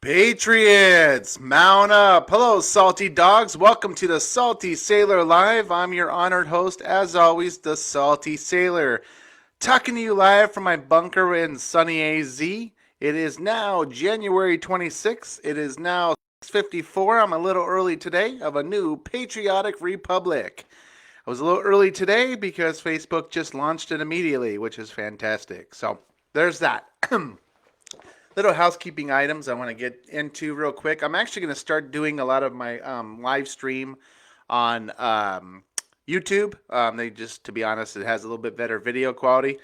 Patriots, mount up. Hello, salty dogs. Welcome to the Salty Sailor Live. I'm your honored host, as always, the Salty Sailor. Talking to you live from my bunker in sunny AZ. It is now January 26th. It is now 6:54. I'm a little early today of a new patriotic republic. I was a little early today because Facebook just launched it immediately, which is fantastic. So there's that. Little housekeeping items I want to get into real quick. I'm actually going to start doing a lot of my live stream on YouTube. To be honest, it has a little bit better video quality.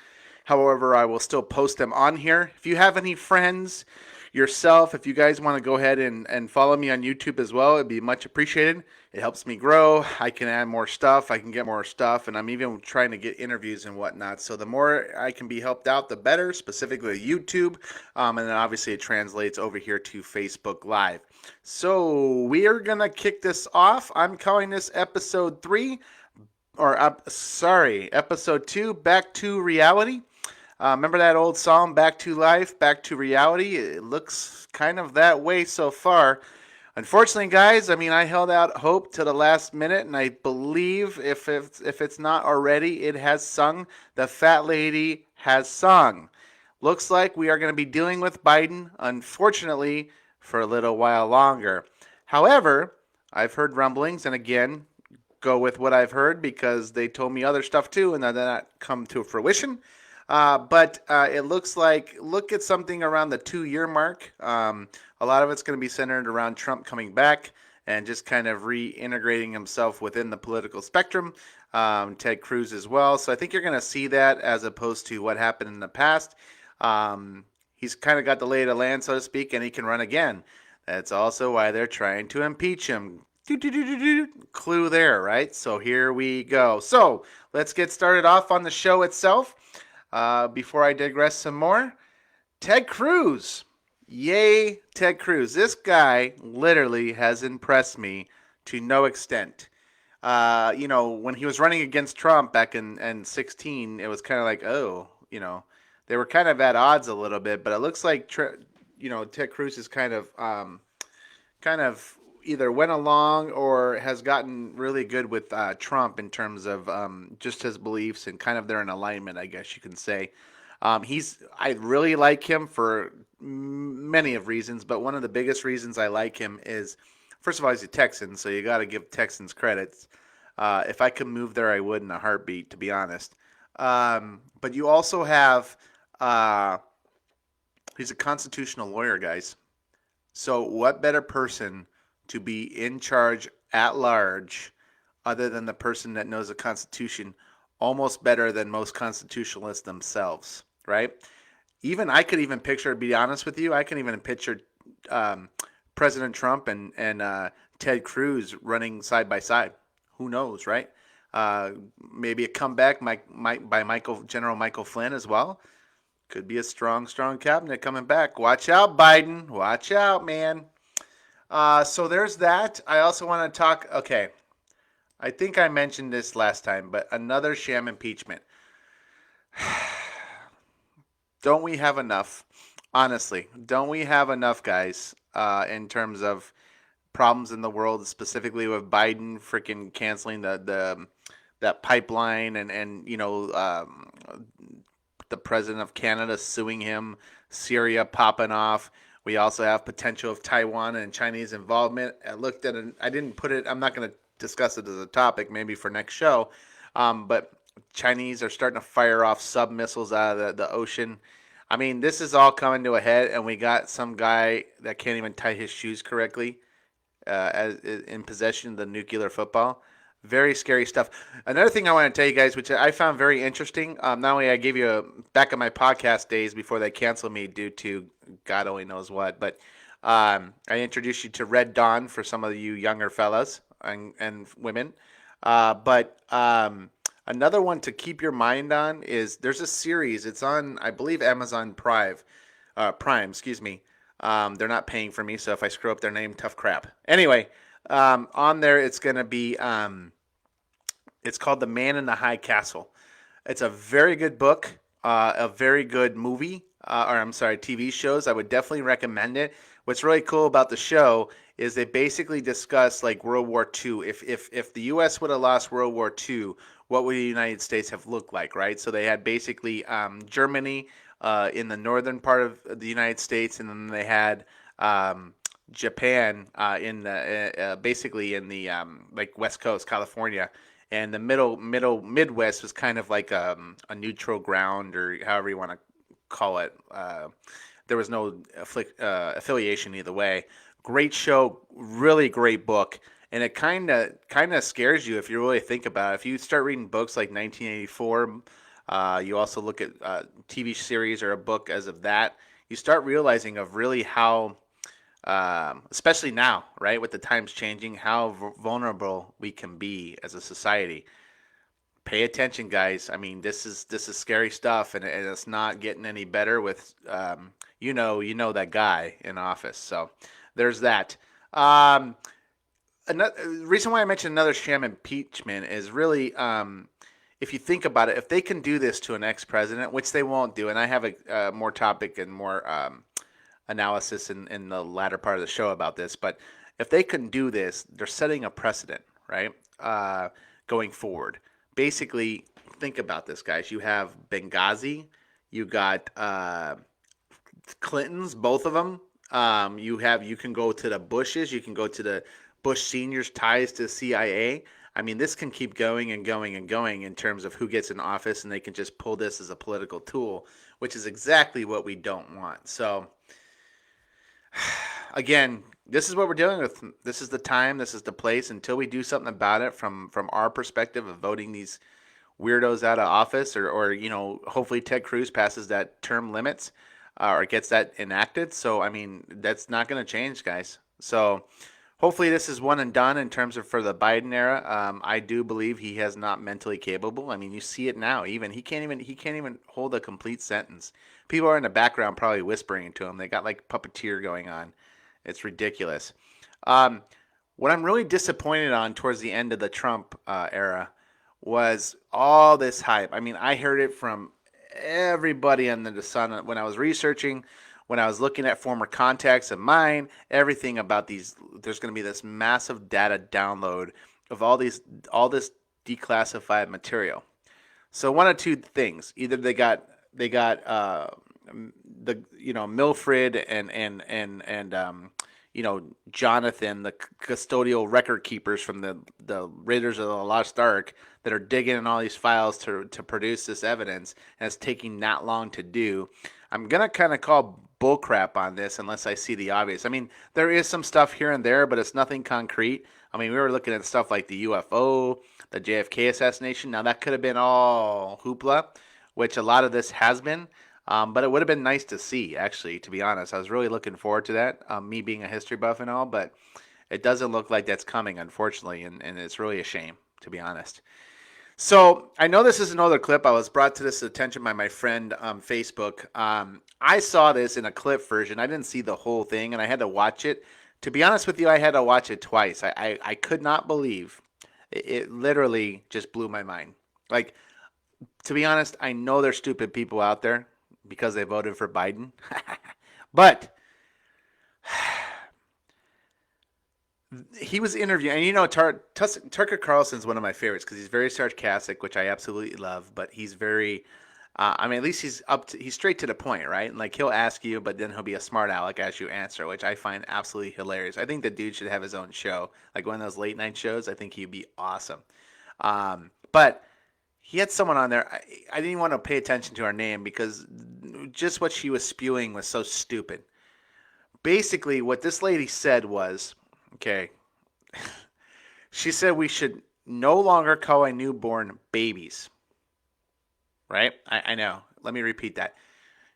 However, I will still post them on here. If you have any friends, yourself, if you guys want to go ahead and follow me on YouTube as well, it'd be much appreciated. It helps me grow. I can add more stuff. I can get more stuff. And I'm even trying to get interviews and whatnot. So the more I can be helped out, the better, specifically YouTube. And then obviously it translates over here to Facebook Live. So we are going to kick this off. I'm calling this episode 3. Episode 2, Back to Reality. Remember that old song, Back to Life, Back to Reality? It looks kind of that way so far. Unfortunately, guys, I held out hope to the last minute, and I believe if it's not already, it has sung. The fat lady has sung. Looks like we are going to be dealing with Biden, unfortunately, for a little while longer. However, I've heard rumblings, and again, go with what I've heard because they told me other stuff too, and that did not come to fruition. But it looks like, look at something around the 2-year mark. A lot of it's going to be centered around Trump coming back and just kind of reintegrating himself within the political spectrum. Ted Cruz as well. So I think you're going to see that as opposed to what happened in the past. He's kind of got the lay of the land, so to speak, and he can run again. That's also why they're trying to impeach him. Clue there, right? So here we go. So let's get started off on the show itself. Before I digress some more, Ted Cruz. Yay, Ted Cruz. This guy literally has impressed me to no extent. When he was running against Trump back in 16, it was kind of like, they were kind of at odds a little bit, but it looks like, Ted Cruz is kind of either went along or has gotten really good with Trump in terms of just his beliefs and kind of they're in alignment, I guess you can say. I really like him for many of reasons, but one of the biggest reasons I like him is, first of all, he's a Texan, so you got to give Texans credits. If I could move there, I would in a heartbeat, to be honest. But you also have, he's a constitutional lawyer, guys. So what better person to be in charge at large other than the person that knows the Constitution almost better than most constitutionalists themselves, right? I could even picture, to be honest with you, I can even picture President Trump and Ted Cruz running side by side. Who knows, right? Maybe a comeback by General Michael Flynn as well. Could be a strong cabinet coming back. Watch out, Biden. Watch out, man. So there's that. I also want to talk. Okay, I think I mentioned this last time, but another sham impeachment. Don't we have enough? Honestly, don't we have enough, guys, in terms of problems in the world, specifically with Biden freaking canceling that pipeline and the president of Canada suing him, Syria popping off. We also have potential of Taiwan and Chinese involvement. I looked at it. I didn't put it. I'm not going to discuss it as a topic, maybe for next show. But Chinese are starting to fire off sub-missiles out of the ocean. This is all coming to a head, and we got some guy that can't even tie his shoes correctly in possession of the nuclear football. Very scary stuff. Another thing I want to tell you guys, which I found very interesting, not only I gave you back in my podcast days before they canceled me due to God only knows what, but I introduced you to Red Dawn for some of you younger fellas and women. But another one to keep your mind on is there's a series. It's on, I believe, Amazon Prime. Excuse me. They're not paying for me, so if I screw up their name, tough crap. Anyway. On there, it's going to be, it's called The Man in the High Castle. It's a very good book, a very good movie, TV shows. I would definitely recommend it. what's really cool about the show is they basically discuss like World War II. If the U.S. would have lost World War II, what would the United States have looked like, right? So they had basically Germany in the northern part of the United States, and then they had Japan in the basically in the like West Coast, California, and the middle Midwest was kind of like a neutral ground, or however you want to call it. There was no affiliation either way. Great show, really great book, and it kind of scares you if you really think about it. If you start reading books like 1984, you also look at TV series or a book as of that, you start realizing of really how, especially now, right, with the times changing, how vulnerable we can be as a society. Pay attention, guys. I mean, this is scary stuff, and it's not getting any better with you know that guy in office. So there's that. Um, another reason why I mentioned another sham impeachment is really, if you think about it, if they can do this to an ex-president, which they won't do, and I have a more topic and more analysis in the latter part of the show about this, but if they can do this, they're setting a precedent, right? Going forward. Basically, think about this, guys. You have Benghazi, you got Clintons, both of them. You can go to the Bushes, you can go to the Bush seniors' ties to the CIA. I mean, this can keep going and going and going in terms of who gets in office, and they can just pull this as a political tool, which is exactly what we don't want. So, again, this is what we're dealing with. This is the time. This is the place. Until we do something about it from our perspective of voting these weirdos out of office, or hopefully Ted Cruz passes that term limits or gets that enacted. So I mean, that's not going to change, guys. So hopefully this is one and done in terms of for the Biden era. I do believe he has not mentally capable. I mean, you see it now. Even he can't even hold a complete sentence. People are in the background probably whispering to him. They got like puppeteer going on. It's ridiculous. Um, what I'm really disappointed on towards the end of the Trump era was all this hype. I mean, I heard it from everybody under the sun when I was researching, when I was looking at former contacts of mine, everything about these. There's going to be this massive data download of all this declassified material. So one of two things: either they got the Milfred and Jonathan, the custodial record keepers from the Raiders of the Lost Ark, that are digging in all these files to produce this evidence, and it's taking that long to do. I'm gonna kind of call bullcrap on this unless I see the obvious. I mean, there is some stuff here and there, but it's nothing concrete. I mean, we were looking at stuff like the UFO, the JFK assassination. Now that could have been all hoopla, which a lot of this has been. But it would have been nice to see, actually, to be honest. I was really looking forward to that, me being a history buff and all, but it doesn't look like that's coming, unfortunately, and it's really a shame, to be honest. So I know this is another clip. I was brought to this attention by my friend on Facebook. I saw this in a clip version. I didn't see the whole thing, and I had to watch it. To be honest with you, I had to watch it twice. I could not believe it literally just blew my mind. Like, to be honest, I know there's stupid people out there because they voted for Biden. But he was interviewing, and Tucker Carlson's one of my favorites because he's very sarcastic, which I absolutely love. But he's very, I mean, at least he's straight to the point, right? And like he'll ask you, but then he'll be a smart aleck as you answer, which I find absolutely hilarious. I think the dude should have his own show, like one of those late night shows. I think he'd be awesome. But he had someone on there. I didn't even want to pay attention to her name because just what she was spewing was so stupid. Basically, what this lady said was, okay, she said we should no longer call a newborn babies. Right? I know. Let me repeat that.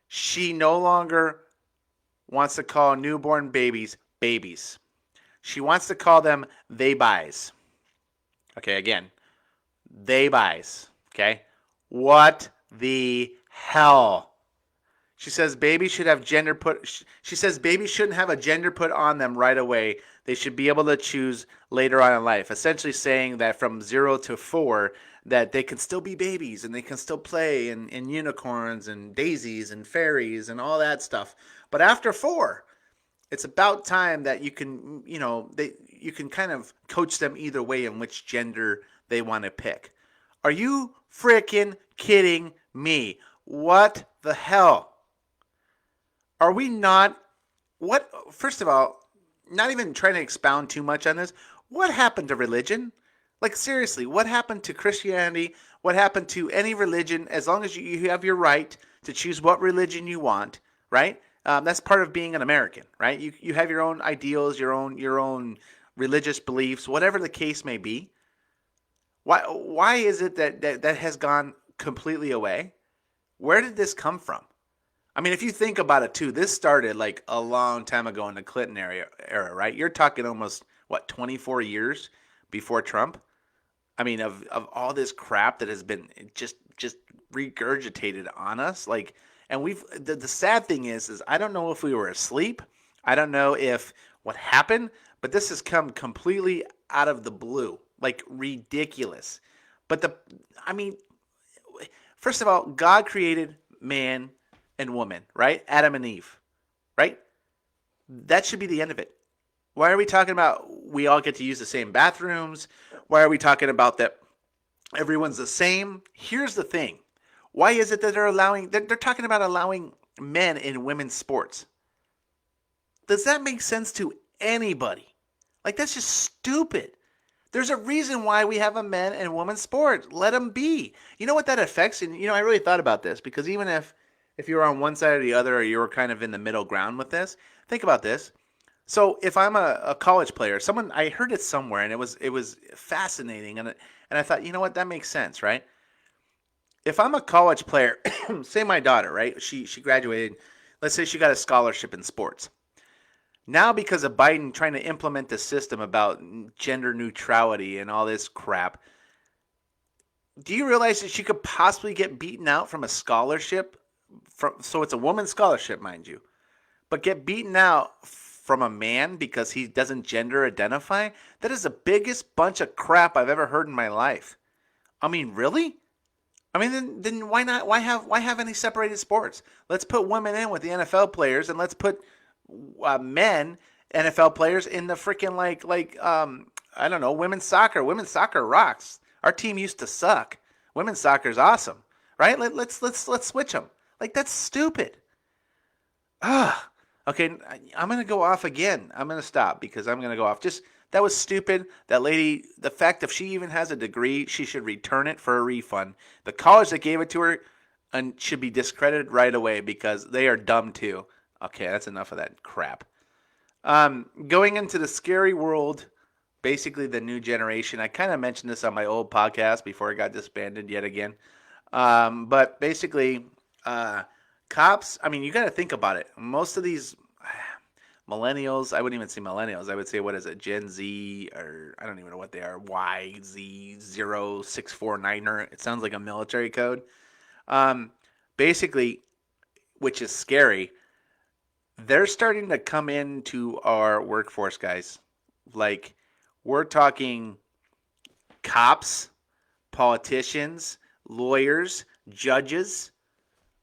She no longer wants to call newborn babies babies. She wants to call them they buys. Okay, again, they buys. Okay? What the hell? She says babies should have gender put. She says babies shouldn't have a gender put on them right away. They should be able to choose later on in life. Essentially saying that from 0 to 4, that they can still be babies and they can still play in unicorns and daisies and fairies and all that stuff. But after 4, It's about time that you can, you can kind of coach them either way in which gender they want to pick. Are you freaking kidding me? What the hell? Are we not? What? First of all, not even trying to expound too much on this. What happened to religion? Like, seriously, what happened to Christianity? What happened to any religion? As long as you have your right to choose what religion you want, right? That's part of being an American, right? You have your own ideals, your own religious beliefs, whatever the case may be. Why is it that has gone completely away? Where did this come from? I mean, if you think about it too, this started like a long time ago in the Clinton era, right? You're talking almost what, 24 years before Trump. I mean, of all this crap that has been just regurgitated on us, like, and the sad thing is I don't know if we were asleep. I don't know if what happened, but this has come completely out of the blue, like ridiculous. But I mean, first of all, God created man and woman, right? Adam and Eve, right? That should be the end of it. Why are we talking about we all get to use the same bathrooms? Why are we talking about that everyone's the same? Here's the thing. Why is it that they're talking about allowing men in women's sports? Does that make sense to anybody? Like, that's just stupid. There's a reason why we have a men and women's sport. Let them be. You know what that affects? And, I really thought about this because even if you were on one side or the other or you were kind of in the middle ground with this, think about this. So if I'm a college player, I heard it somewhere and it was fascinating and I thought, you know what, that makes sense, right? If I'm a college player, say my daughter, right? She graduated, let's say she got a scholarship in sports. Now because of Biden trying to implement the system about gender neutrality and all this crap, do you realize that she could possibly get beaten out from a scholarship? So it's a woman's scholarship, mind you, but get beaten out from a man because he doesn't gender identify? That is the biggest bunch of crap I've ever heard in my life. I mean, really? I mean, then why not? Why have any separated sports? Let's put women in with the NFL players, and let's put men NFL players in the freaking I don't know, women's soccer. Women's soccer rocks. Our team used to suck. Women's soccer is awesome, right? Let's switch them. Like, that's stupid. Okay, I'm gonna go off again. I'm gonna stop because I'm gonna go off. Just that was stupid. That lady, the fact if she even has a degree, she should return it for a refund. The college that gave it to her and should be discredited right away because they are dumb too. Okay, that's enough of that crap. Going into the scary world, basically the new generation. I kind of mentioned this on my old podcast before it got disbanded yet again. But basically, cops, I mean, you got to think about it. Most of these millennials, I wouldn't even say millennials. I would say, what is it, Gen Z, or I don't even know what they are, YZ0649er. It sounds like a military code. Basically, which is scary, they're starting to come into our workforce, guys. Like, we're talking cops, politicians, lawyers, judges.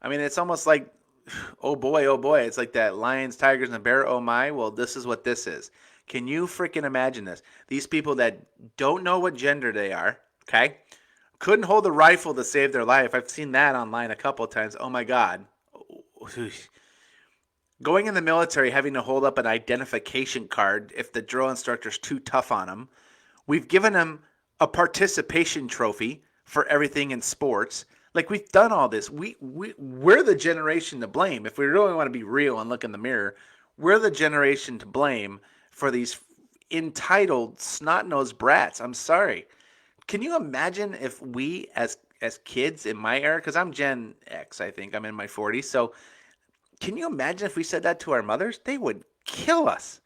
I mean, it's almost like, oh boy. It's like that lions, tigers, and the bear, oh my. Well, this is what this is. Can you freaking imagine this? These people that don't know what gender they are, okay, couldn't hold a rifle to save their life. I've seen that online a couple of times. Oh my God. Going in the military, having to hold up an identification card if the drill instructor's too tough on them. We've given them a participation trophy for everything in sports. Like, we've done all this. We're the generation to blame. If we really want to be real and look in the mirror, we're the generation to blame for these entitled snot-nosed brats. I'm sorry. Can you imagine if we as kids in my era, because I'm Gen X, I think. I'm in my 40s. So can you imagine if we said that to our mothers? They would kill us.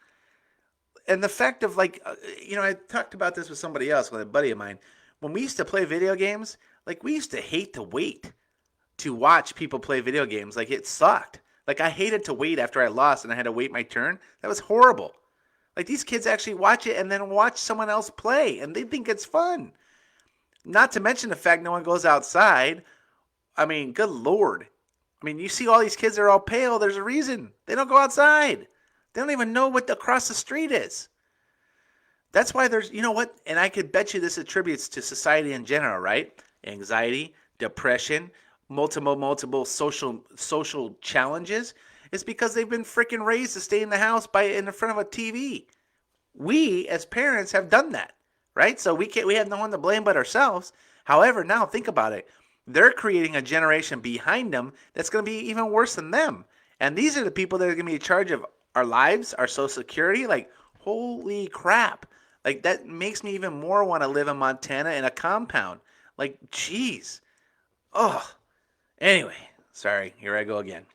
And the fact of, like, I talked about this with somebody else, with a buddy of mine. When we used to play video games, like, we used to hate to wait to watch people play video games. Like, it sucked. Like, I hated to wait after I lost and I had to wait my turn. That was horrible. Like, these kids actually watch it and then watch someone else play, and they think it's fun. Not to mention the fact no one goes outside. I mean, good Lord. I mean, you see all these kids, they're all pale. There's a reason. They don't go outside. They don't even know what across the street is. That's why there's, you know what? And I could bet you this attributes to society in general, right? Anxiety, depression, multiple social challenges. It's because they've been freaking raised to stay in the house by in the front of a TV. We as parents have done that, right? So we have no one to blame but ourselves. However, now think about it. They're creating a generation behind them that's going to be even worse than them. And these are the people that are going to be in charge of our lives, our social security. Like, holy crap. Like, that makes me even more want to live in Montana in a compound. Like, jeez. Oh. Anyway, sorry. Here I go again.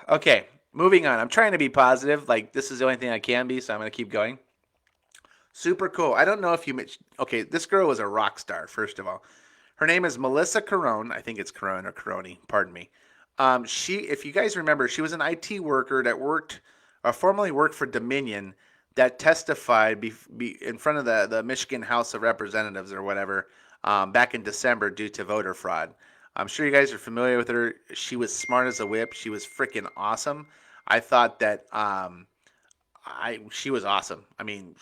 Okay, moving on. I'm trying to be positive. Like, this is the only thing I can be, so I'm going to keep going. Super cool. I don't know if you... Okay, this girl was a rock star, first of all. Her name is Melissa Carone. I think it's Carone or Caroni. Pardon me. If you guys remember, she was an IT worker that formerly worked for Dominion that testified in front of the Michigan House of Representatives or whatever back in December due to voter fraud. I'm sure you guys are familiar with her. She was smart as a whip. She was freaking awesome. I thought that she was awesome. I mean,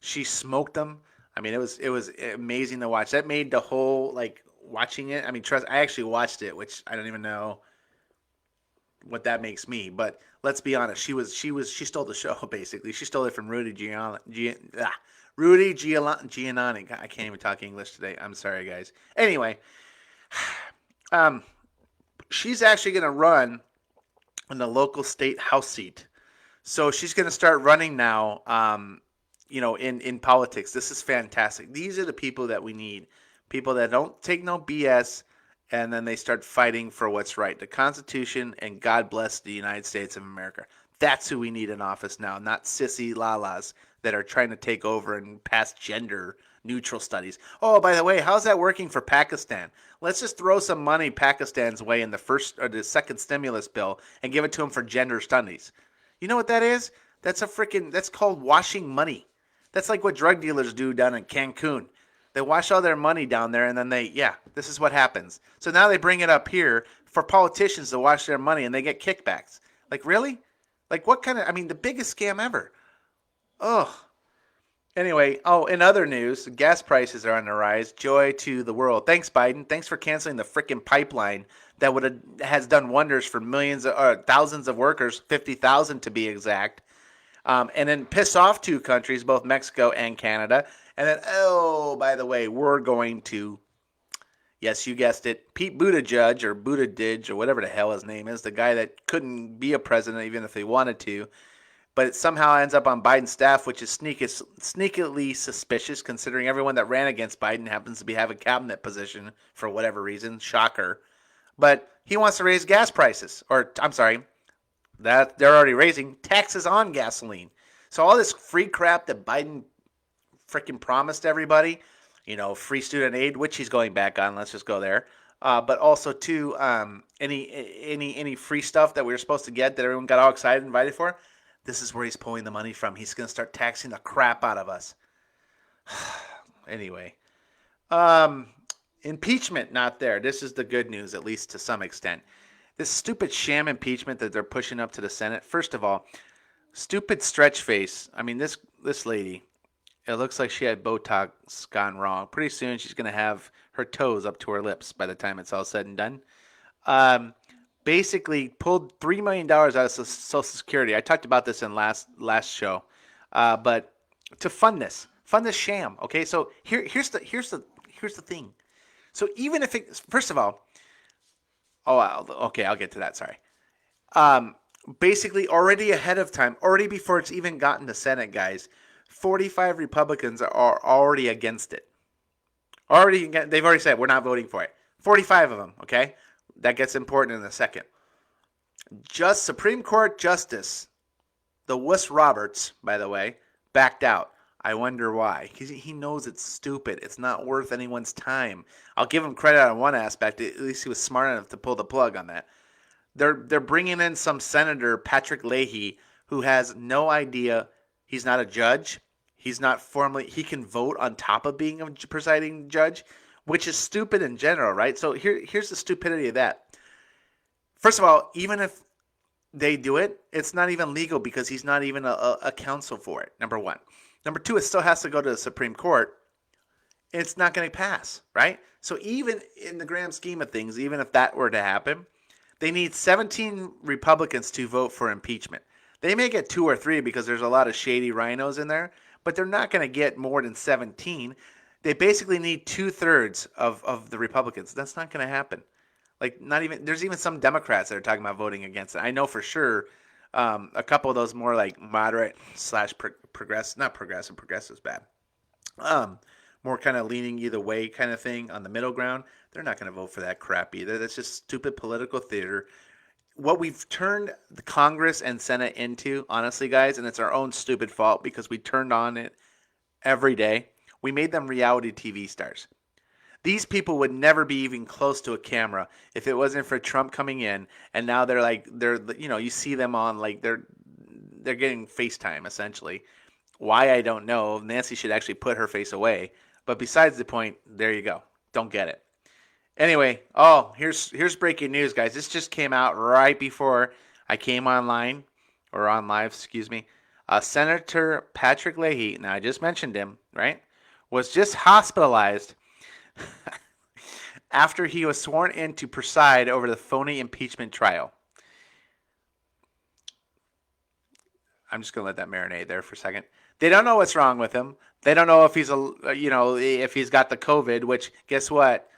she smoked them. I mean, it was amazing to watch. That made the whole like watching it. I mean, trust. I actually watched it, which I don't even know what that makes me. But let's be honest. She stole the show basically. She stole it from Rudy Giuliani. I can't even talk English today. I'm sorry, guys. Anyway, she's actually going to run in the local state house seat. So she's going to start running now, in politics. This is fantastic. These are the people that we need. People that don't take no BS, and then they start fighting for what's right. The Constitution, and God bless the United States of America. That's who we need in office now, not sissy lalas that are trying to take over and pass gender neutral studies. Oh, by the way, how's that working for Pakistan? Let's just throw some money Pakistan's way in the first or the second stimulus bill and give it to them for gender studies. You know what that is? That's called washing money. That's like what drug dealers do down in Cancun. They wash all their money down there and then this is what happens. So now they bring it up here for politicians to wash their money and they get kickbacks. Like, really? Like, what kind of, the biggest scam ever. Ugh. Anyway, in other news, gas prices are on the rise. Joy to the world. Thanks, Biden. Thanks for canceling the freaking pipeline that has done wonders for thousands of workers, 50,000 to be exact. And then piss off two countries, both Mexico and Canada. And then, by the way, we're going to, yes, you guessed it, Pete Buttigieg or Buttigieg or whatever the hell his name is, the guy that couldn't be a president even if he wanted to, but it somehow ends up on Biden's staff, which is sneakily suspicious considering everyone that ran against Biden happens to have a cabinet position for whatever reason. Shocker. But he wants to raise gas prices. Or, I'm sorry, that they're already raising taxes on gasoline. So all this free crap that Biden freaking promised everybody, free student aid, which he's going back on. Let's just go there. But also, too, any free stuff that we were supposed to get that everyone got all excited and invited for, this is where he's pulling the money from. He's going to start taxing the crap out of us. Anyway. Impeachment, not there. This is the good news, at least to some extent. This stupid sham impeachment that they're pushing up to the Senate. First of all, stupid stretch face. This lady, it looks like she had Botox gone wrong. Pretty soon she's going to have her toes up to her lips by the time it's all said and done. Basically pulled $3 million out of Social Security. I talked about this in last show. But to fund this sham, okay? So here's the thing. So even if it, first of all, I'll get to that, sorry. Basically already ahead of time, already before it's even gotten to Senate, guys, 45 Republicans are already against it. They've already said, we're not voting for it. 45 of them, okay? That gets important in a second. Supreme Court Justice, the Wuss Roberts, by the way, backed out. I wonder why. Because he knows it's stupid. It's not worth anyone's time. I'll give him credit on one aspect. At least he was smart enough to pull the plug on that. They're bringing in some senator, Patrick Leahy, who has no idea. He's not a judge. He's not formally. He can vote on top of being a presiding judge, which is stupid in general, right? So here's the stupidity of that. First of all, even if they do it. It's not even legal because he's not even a counsel for it, number one. Number two, it still has to go to the Supreme Court. It's not going to pass, right? So even in the grand scheme of things, even if that were to happen, they need 17 Republicans to vote for impeachment. They may get two or three because there's a lot of shady rhinos in there, but they're not going to get more than 17. They basically need 2/3 of the Republicans. That's not going to happen. Like, not even, there's even some Democrats that are talking about voting against it. I know for sure a couple of those more like moderate slash progressive, not progressive, progressive's bad. Um, More kind of leaning either way kind of thing on the middle ground. They're not going to vote for that crap either. That's just stupid political theater. What we've turned the Congress and Senate into, honestly, guys, and it's our own stupid fault because we turned on it every day. We made them reality TV stars. These people would never be even close to a camera if it wasn't for Trump coming in, and now you see them on like they're getting FaceTime essentially. Why, I don't know. Nancy should actually put her face away. But besides the point, there you go. Don't get it. Anyway, here's breaking news, guys. This just came out right before I came online, or on live, excuse me. Senator Patrick Leahy, now I just mentioned him, right, was just hospitalized after he was sworn in to preside over the phony impeachment trial. I'm just gonna let that marinate there for a second. They don't know what's wrong with him. They don't know if if he's got the COVID. Which, guess what?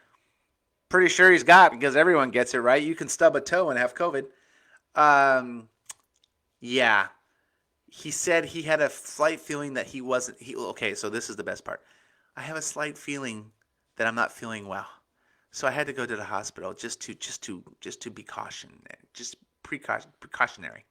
Pretty sure he's got, because everyone gets it, right? You can stub a toe and have COVID. Yeah. He said he had a slight feeling that he wasn't. Okay, so this is the best part. I have a slight feeling that I'm not feeling well, so I had to go to the hospital just to be precautionary.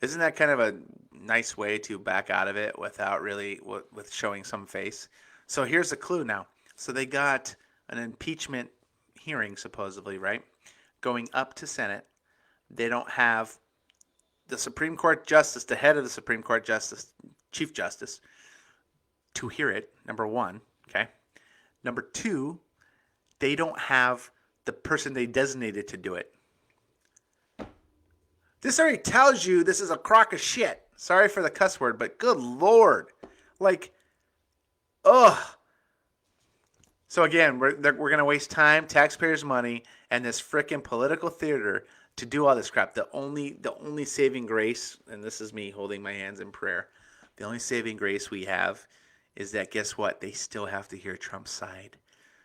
Isn't that kind of a nice way to back out of it without really with showing some face? So here's a clue now. So they got an impeachment hearing supposedly, right? Going up to Senate. They don't have the Supreme Court Justice, the head of the Supreme Court Justice, Chief Justice, to hear it, number one, okay? Number two, they don't have the person they designated to do it. This already tells you this is a crock of shit. Sorry for the cuss word, but good Lord. Like, ugh. So again, we're going to waste time, taxpayers' money, and this frickin' political theater to do all this crap. The only saving grace, and this is me holding my hands in prayer, the only saving grace we have is that, guess what? They still have to hear Trump's side.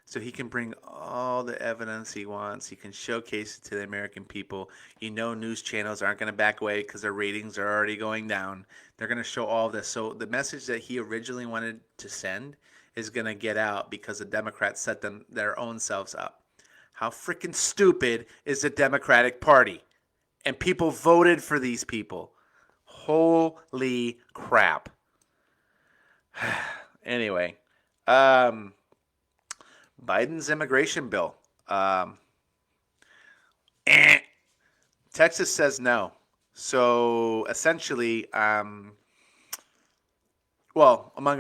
So he can bring all the evidence he wants. He can showcase it to the American people. News channels aren't going to back away because their ratings are already going down. They're going to show all this. So the message that he originally wanted to send is going to get out because the Democrats set their own selves up. How freaking stupid is the Democratic Party? And people voted for these people. Holy crap. Anyway, Biden's immigration bill. Texas says no. So essentially, among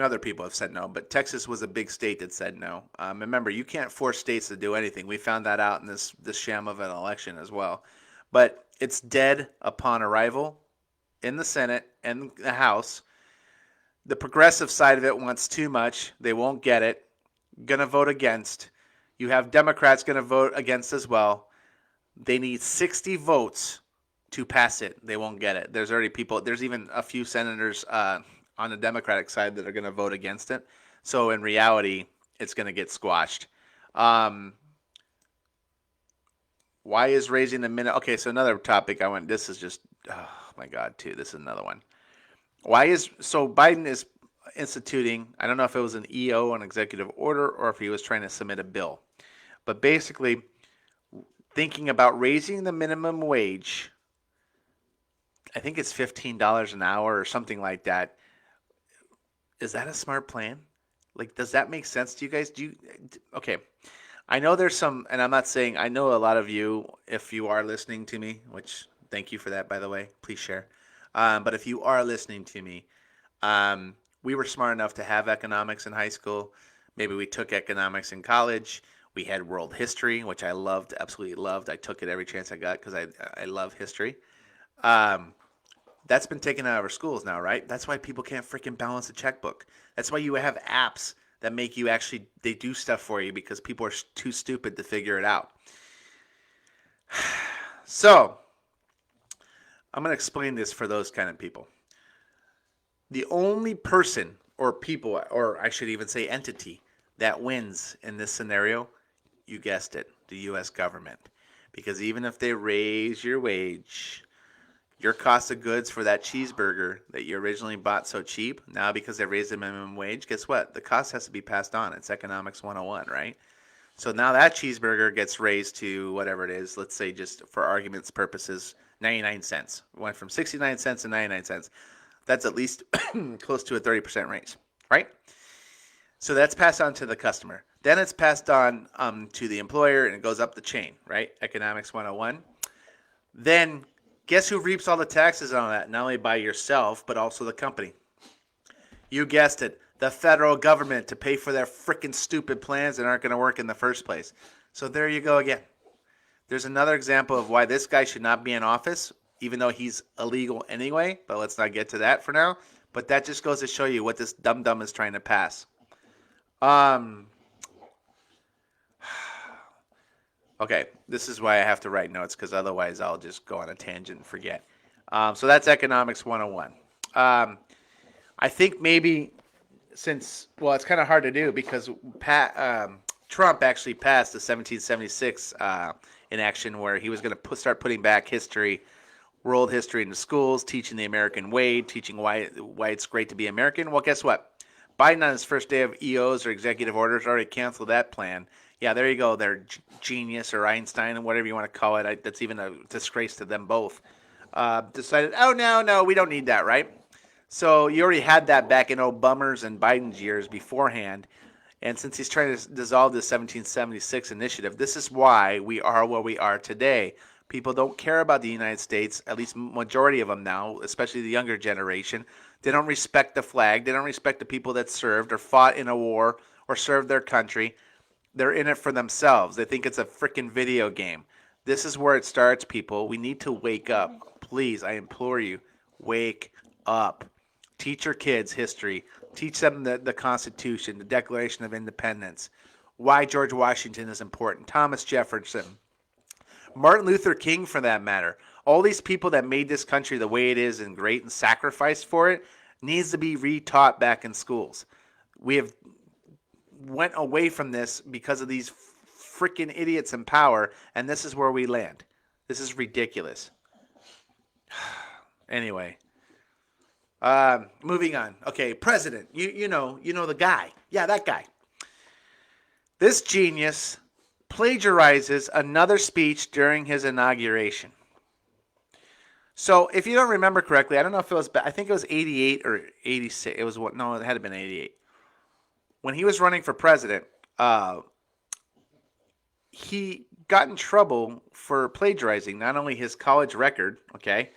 other people have said no, but Texas was a big state that said no. Remember, you can't force states to do anything. We found that out in this sham of an election as well. But it's dead upon arrival in the Senate and the House. The progressive side of it wants too much. They won't get it. Going to vote against. You have Democrats going to vote against as well. They need 60 votes to pass it. They won't get it. There's even a few senators on the Democratic side that are going to vote against it. So in reality, it's going to get squashed. Why is raising the minimum? Okay, so another topic this is just, oh my God, too. This is another one. Biden is instituting, I don't know if it was an EO, an executive order, or if he was trying to submit a bill. But basically, thinking about raising the minimum wage, I think it's $15 an hour or something like that. Is that a smart plan? Like, does that make sense to you guys? Okay. I know there's some, and I'm not saying, I know a lot of you, if you are listening to me, which thank you for that, by the way, please share. But if you are listening to me, we were smart enough to have economics in high school. Maybe we took economics in college. We had world history, which I loved, absolutely loved. I took it every chance I got because I love history. Um, that's been taken out of our schools now, right? That's why people can't freaking balance a checkbook. That's why you have apps that make you actually they do stuff for you because people are too stupid to figure it out. So I'm going to explain this for those kind of people. The only person or people, or I should even say entity, that wins in this scenario, you guessed it, the U.S. government. Because even if they raise your wage, your cost of goods for that cheeseburger that you originally bought so cheap, now because they raised the minimum wage, guess what? The cost has to be passed on. It's economics 101, right? So now that cheeseburger gets raised to whatever it is, let's say just for argument's purposes, 99 cents. It went from 69 cents to 99 cents. That's at least close to a 30% raise, right? So that's passed on to the customer. Then it's passed on to the employer and it goes up the chain, right? Economics 101. Then guess who reaps all the taxes on that? Not only by yourself, but also the company. You guessed it, the federal government to pay for their freaking stupid plans that aren't going to work in the first place. So there you go again. There's another example of why this guy should not be in office, even though he's illegal anyway, but let's not get to that for now. But that just goes to show you what this dum-dum is trying to pass. Okay, this is why I have to write notes, because otherwise I'll just go on a tangent and forget. So that's Economics 101. I think maybe well, it's kind of hard to do because Trump actually passed the 1776 inaction where he was going to start putting back world history into schools, teaching the American way, teaching why it's great to be American. Well, guess what? Biden on his first day of EOs or executive orders already canceled that plan. Yeah, there you go. They're genius or Einstein and whatever you want to call it. That's even a disgrace to them both. Decided, oh, no, we don't need that, right? So you already had that back in Obama's and Biden's years beforehand. And since he's trying to dissolve the 1776 initiative, this is why we are where we are today. People don't care about the United States, at least majority of them now, especially the younger generation. They don't respect the flag. They don't respect the people that served or fought in a war or served their country. They're in it for themselves. They think it's a freaking video game. This is where it starts, people. We need to wake up. Please, I implore you, wake up. Teach your kids history. Teach them the Constitution, the Declaration of Independence, why George Washington is important, Thomas Jefferson, Martin Luther King for that matter. All these people that made this country the way it is and great and sacrificed for it needs to be retaught back in schools. We have went away from this because of these freaking idiots in power, and this is where we land. This is ridiculous. Anyway. Moving on. Okay, president. You know the guy. Yeah, that guy. This genius plagiarizes another speech during his inauguration. So, if you don't remember correctly, I don't know if it was, I think it was 88 or 86. It was what? No, it had to been 88. When he was running for president, he got in trouble for plagiarizing not only his college record, okay,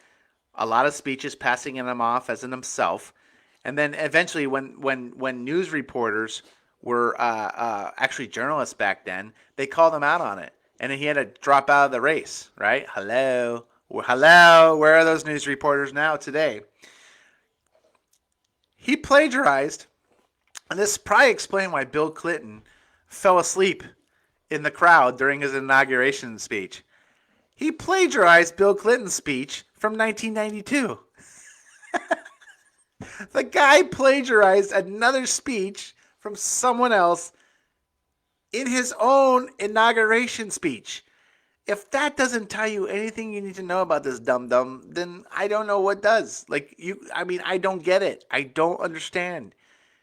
a lot of speeches passing him off as in himself, and then eventually when news reporters were actually journalists back then, they called him out on it, and then he had to drop out of the race, right? Hello, where are those news reporters now today? He plagiarized, and this probably explained why Bill Clinton fell asleep in the crowd during his inauguration speech. He plagiarized Bill Clinton's speech from 1992. The guy plagiarized another speech from someone else in his own inauguration speech. If that doesn't tell you anything you need to know about this dum-dum, then I don't know what does. I don't get it. I don't understand.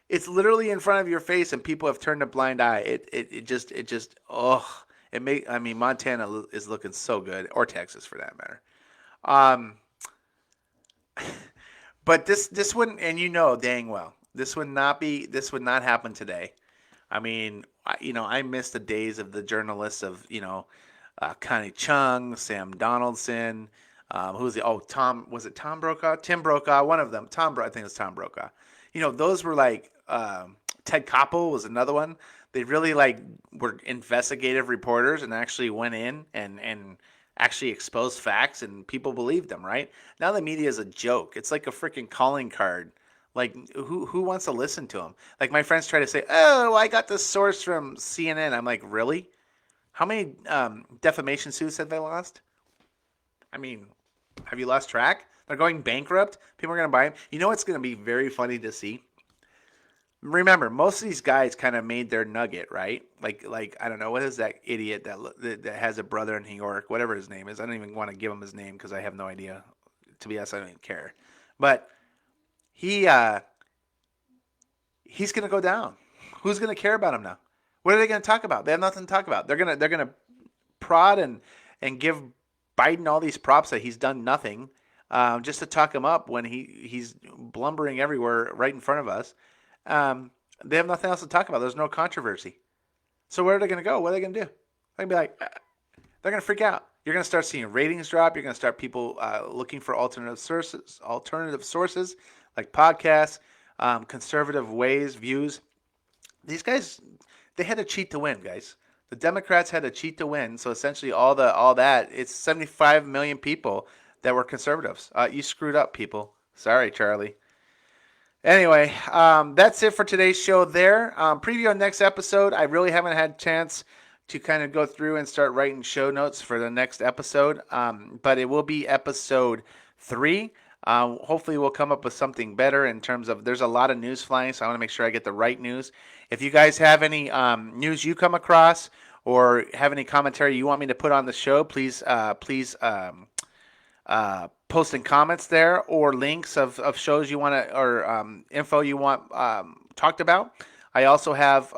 It's literally in front of your face, and people have turned a blind eye. Montana is looking so good, or Texas for that matter. But this wouldn't, and you know dang well, this would not happen today. I mean, I miss the days of the journalists of, Connie Chung, Sam Donaldson, Tom, was it Tom Brokaw? Tim Brokaw, one of them. I think it was Tom Brokaw. Those were like, Ted Koppel was another one. They really like were investigative reporters and actually went in and actually exposed facts, and people believed them, right? Now the media is a joke. It's like a freaking calling card. Like who wants to listen to them? Like my friends try to say, "Oh, I got this source from CNN." I'm like, "Really? How many defamation suits have they lost? I mean, have you lost track? They're going bankrupt. People are going to buy them. You know what's going to be very funny to see? Remember, most of these guys kind of made their nugget, right? Like I don't know, what is that idiot that has a brother in New York, whatever his name is. I don't even want to give him his name because I have no idea. To be honest, I don't even care. But he he's going to go down. Who's going to care about him now? What are they going to talk about? They have nothing to talk about. They're gonna prod and give Biden all these props that he's done nothing, just to talk him up when he's blumbering everywhere right in front of us. Um, they have nothing else to talk about. There's no controversy. So where are they going to go? What are they going to do? They're going to be like, they're going to freak out. You're going to start seeing ratings drop. You're going to start people looking for alternative sources like podcasts, conservative views. These guys, they had to cheat to win, guys. The Democrats had to cheat to win. So essentially, all that, it's 75 million people that were conservatives. You screwed up, people. Sorry, Charlie. Anyway, that's it for today's show there. Preview on next episode. I really haven't had a chance to kind of go through and start writing show notes for the next episode, but it will be episode 3. Hopefully we'll come up with something better in terms of, there's a lot of news flying, so I want to make sure I get the right news. If you guys have any news you come across or have any commentary you want me to put on the show, please post in comments there, or links of shows you want to, or info you want talked about. I also have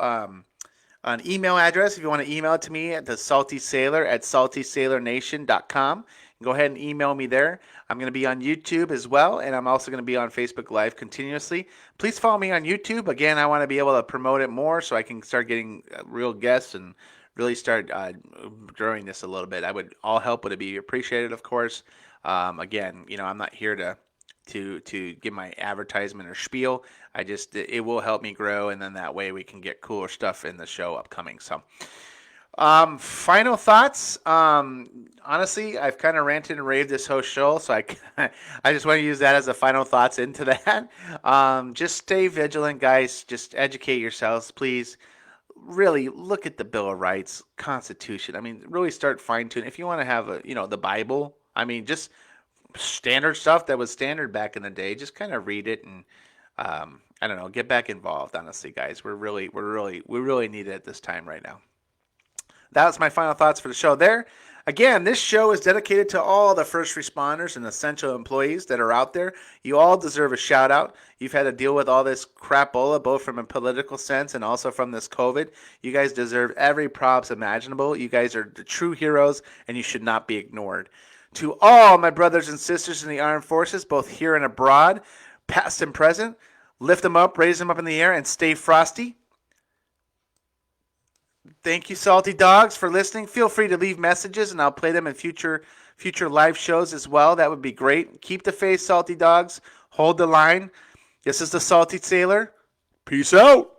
an email address if you want to email it to me at the saltysailor@saltysailornation.com. Go ahead and email me there. I'm going to be on YouTube as well, and I'm also going to be on Facebook Live continuously. Please follow me on YouTube. Again, I want to be able to promote it more so I can start getting real guests and really start growing this a little bit. All help would be appreciated, of course. Again, I'm not here to give my advertisement or spiel. It will help me grow, and then that way we can get cooler stuff in the show upcoming. So, final thoughts. Honestly, I've kind of ranted and raved this whole show, so I just want to use that as the final thoughts into that. Just stay vigilant, guys. Just educate yourselves, please. Really look at the Bill of Rights, Constitution. I mean, really start fine-tuning. If you want to have the Bible, I mean, just standard stuff that was standard back in the day. Just kind of read it and I don't know, get back involved. Honestly, guys, we really need it at this time right now. That's my final thoughts for the show there. Again, this show is dedicated to all the first responders and essential employees that are out there. You all deserve a shout out. You've had to deal with all this crapola, both from a political sense and also from this COVID. You guys deserve every props imaginable. You guys are the true heroes, and you should not be ignored. To all my brothers and sisters in the armed forces, both here and abroad, past and present, lift them up, raise them up in the air, and stay frosty. Thank you, Salty Dogs, for listening. Feel free to leave messages, and I'll play them in future live shows as well. That would be great. Keep the faith, Salty Dogs. Hold the line. This is the Salty Sailor. Peace out.